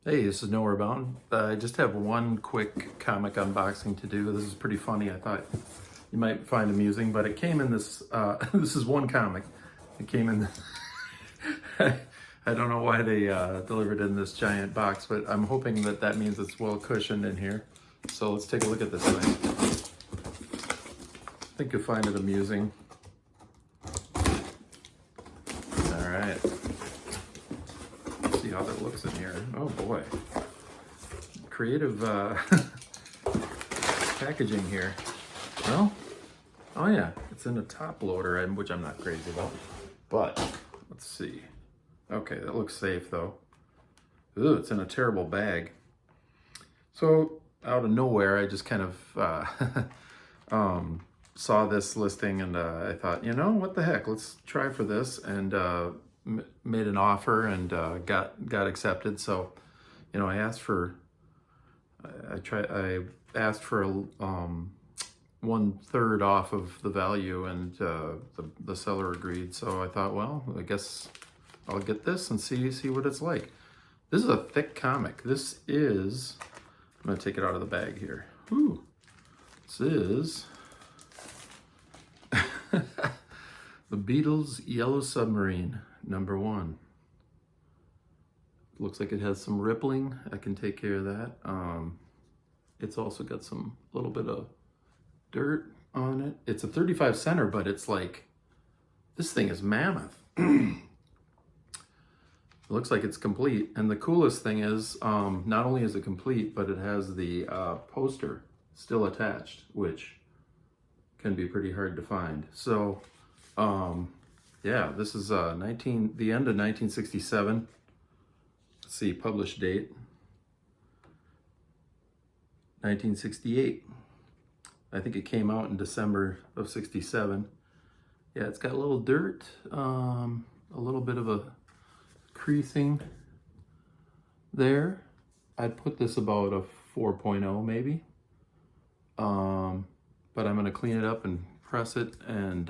Hey, this is Nowhere Bound. I just have one quick comic unboxing to do. This is pretty funny. I thought you might find amusing, but it came in this, this is one comic. It came in, I don't know why they delivered it in this giant box, but I'm hoping that that means it's well cushioned in here. So let's take a look at this thing. I think you'll find it amusing. All right. See how that looks in here. Oh boy. Creative packaging here. Well, oh yeah, it's in a top loader, which I'm not crazy about. But let's see. Okay, that looks safe though. Ooh, it's in a terrible bag. So out of nowhere, I just kind of saw this listing and I thought, you know, what the heck? Let's try for this, and made an offer and got accepted. So, you know, I asked for I asked for 1/3 off of the value, and the seller agreed. So I thought, well, I guess I'll get this and see what it's like. This is a thick comic. This is, I'm gonna take it out of the bag here. Ooh, this is the Beatles' Yellow Submarine, #1. Looks like it has some rippling. I can take care of that. It's also got some little bit of dirt on it. It's a 35 center, but it's like, this thing is mammoth. It looks like it's complete. And the coolest thing is, not only is it complete, but it has the poster still attached, which can be pretty hard to find. So, yeah, this is the end of 1967. Let's see, published date, 1968. I think it came out in December of 67. Yeah, it's got a little dirt, a little bit of a creasing there. I'd put this about a 4.0 maybe. But I'm gonna clean it up and press it and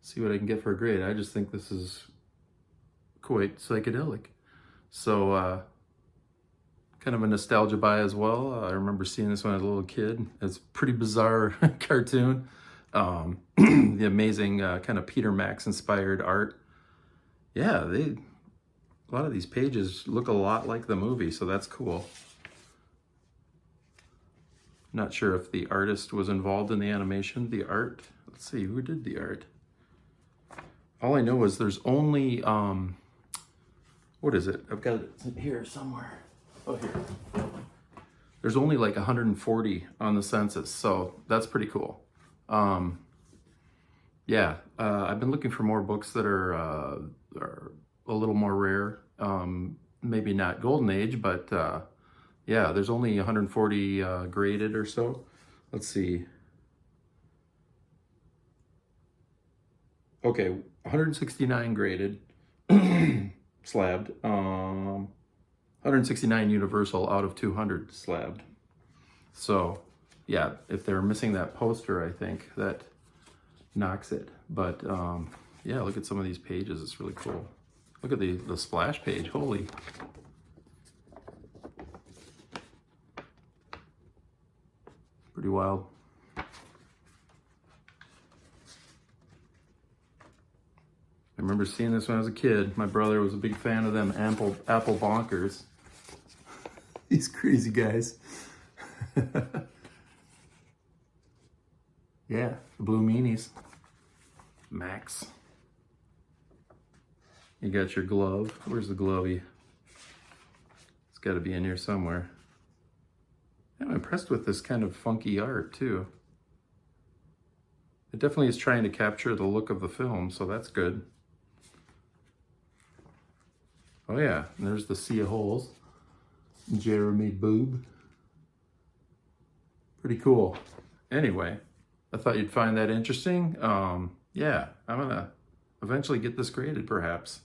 see what I can get for a grade. I just think this is quite psychedelic. So, kind of a nostalgia buy as well. I remember seeing this when I was a little kid. It's a pretty bizarre cartoon. The amazing kind of Peter Max inspired art. Yeah, a lot of these pages look a lot like the movie, so that's cool. Not sure if the artist was involved in the animation. The art, let's see, who did the art? All I know is there's only, what is it? I've got it here somewhere. Oh, here. There's only like 140 on the census, so that's pretty cool. Yeah, I've been looking for more books that are a little more rare. Maybe not Golden Age, but yeah, there's only 140 graded or so. Let's see. Okay, 169 graded, slabbed. 169 universal out of 200 slabbed. So, yeah, if they're missing that poster, I think that knocks it. But yeah, look at some of these pages. It's really cool. Look at the splash page. Holy. Pretty wild. I remember seeing this when I was a kid. My brother was a big fan of them apple bonkers. These crazy guys. Yeah, the blue meanies. Max. You got your glove. Where's the glovey? It's got to be in here somewhere. I'm impressed with this kind of funky art too. It definitely is trying to capture the look of the film, so that's good. Oh yeah, and there's the Sea of Holes. Jeremy Boob. Pretty cool. Anyway, I thought you'd find that interesting. Yeah, I'm gonna eventually get this graded perhaps.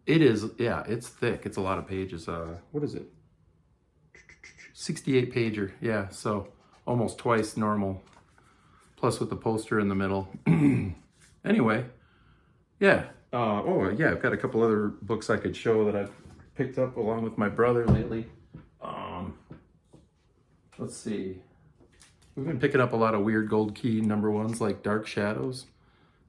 It is, yeah, it's thick. It's a lot of pages. What is it? 68 pager, yeah, so almost twice normal, plus with the poster in the middle. Anyway, yeah, oh yeah, I've got a couple other books I could show that I've picked up along with my brother lately. Let's see. We've been picking up a lot of weird gold key number ones like Dark Shadows.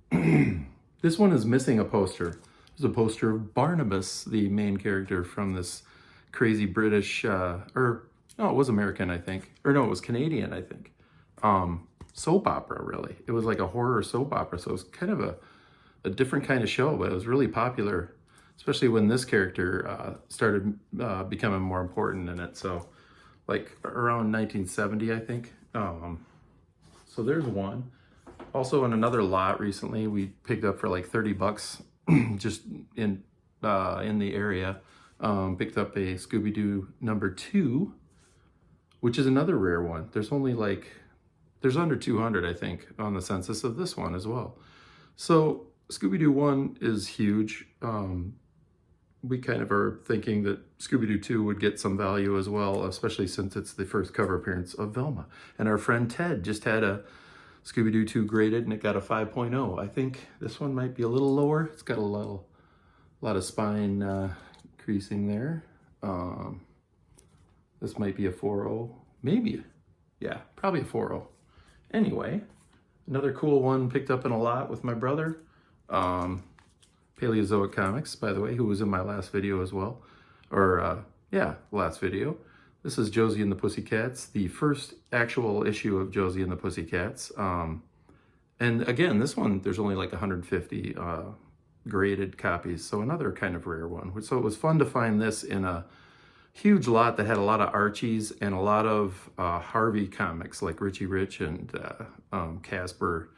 This one is missing a poster. There's a poster of Barnabas, the main character from this crazy British, no, it was American, I think. Or no, it was Canadian, I think. Soap opera, really. It was like a horror soap opera, so it was kind of a different kind of show, but it was really popular, especially when this character started becoming more important in it. So like around 1970, I think. So there's one. Also in another lot recently, we picked up for like 30 bucks just in the area. Picked up a ScoobyDoo number 2, which is another rare one. There's only like, there's under 200, I think, on the census of this one as well. So ScoobyDoo 1 is huge. We kind of are thinking that ScoobyDoo 2 would get some value as well, especially since it's the first cover appearance of Velma. And our friend Ted just had a ScoobyDoo 2 graded and it got a 5.0. I think this one might be a little lower. It's got a lot of spine creasing there. This might be a 4.0, maybe. Yeah, probably a 4.0. Anyway, another cool one picked up in a lot with my brother. Paleozoic Comics, by the way, who was in my last video as well. Or, yeah, last video. This is Josie and the Pussycats, the first actual issue of Josie and the Pussycats. And again, this one, there's only like 150 graded copies, so another kind of rare one. So it was fun to find this in a huge lot that had a lot of Archies and a lot of Harvey comics like Richie Rich and Casper.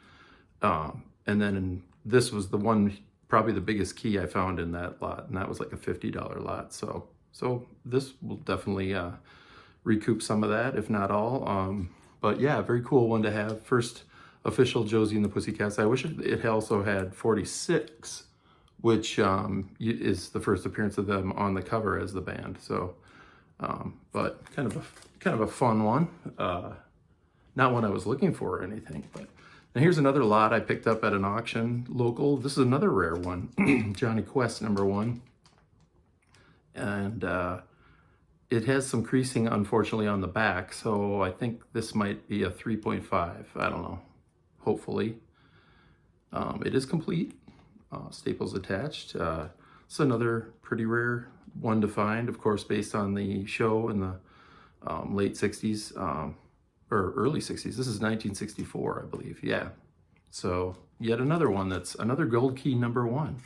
And then this was the one, probably the biggest key I found in that lot, and that was like a $50 lot. So this will definitely recoup some of that, if not all. But yeah, very cool one to have. First official Josie and the Pussycats. I wish it also had 46, which is the first appearance of them on the cover as the band. So, but kind of a fun one. Not one I was looking for or anything, but. And here's another lot I picked up at an auction local. This is another rare one, Johnny Quest number 1. And it has some creasing, unfortunately, on the back. So I think this might be a 3.5. I don't know, hopefully. It is complete, staples attached. It's another pretty rare one to find, of course, based on the show in the late 60s. Or early 60s. This is 1964, I believe. Yeah. So yet another one that's another gold key number 1.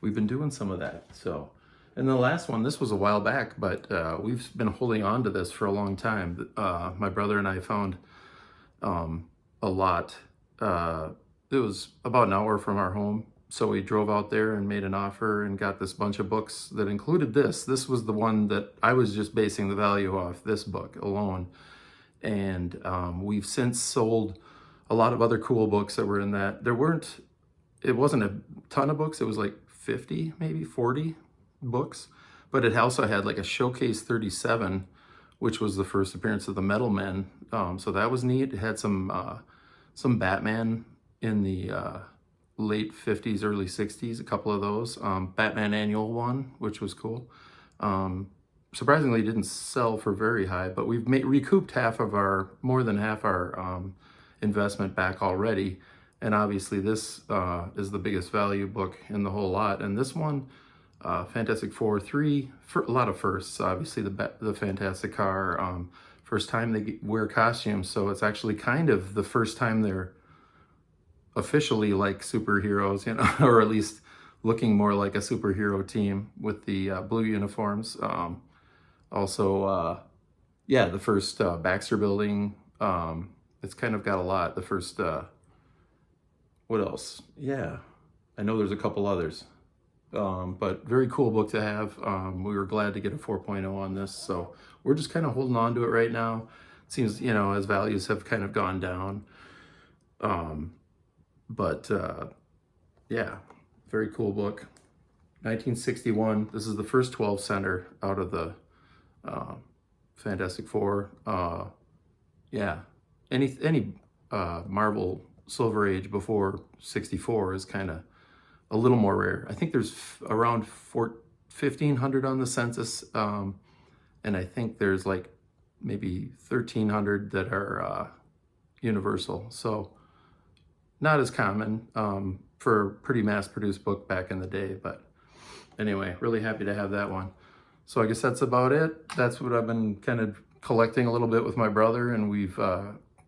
We've been doing some of that. So, and the last one, this was a while back, but we've been holding on to this for a long time. My brother and I found a lot. It was about an hour from our home. So we drove out there and made an offer and got this bunch of books that included this. This was the one that I was just basing the value off, this book alone. And we've since sold a lot of other cool books that were in that. It wasn't a ton of books. It was like 50, maybe 40 books. But it also had like a Showcase 37, which was the first appearance of the Metal Men. So that was neat. It had some Batman in the late 50s, early 60s, a couple of those. Batman Annual one, which was cool. Surprisingly didn't sell for very high, but we've recouped more than half our investment back already. And obviously this is the biggest value book in the whole lot. And this one, Fantastic Four 3, a lot of firsts, obviously the Fantastic Car, first time they wear costumes. So it's actually kind of the first time they're officially like superheroes, you know, or at least looking more like a superhero team with the blue uniforms. Also, yeah, the first Baxter Building. It's kind of got a lot. The first, what else? Yeah, I know there's a couple others. But very cool book to have. We were glad to get a 4.0 on this. So we're just kind of holding on to it right now. It seems, you know, as values have kind of gone down. Yeah, very cool book. 1961. This is the first 12 center out of the Fantastic Four. Yeah, any Marvel Silver Age before 64 is kind of a little more rare. I think there's around 1,500 on the census, and I think there's like maybe 1,300 that are universal. So not as common for a pretty mass-produced book back in the day, but anyway, really happy to have that one. So I guess that's about it. That's what I've been kind of collecting a little bit with my brother, and we've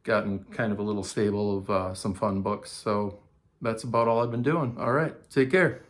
gotten kind of a little stable of some fun books. So that's about all I've been doing. All right, take care.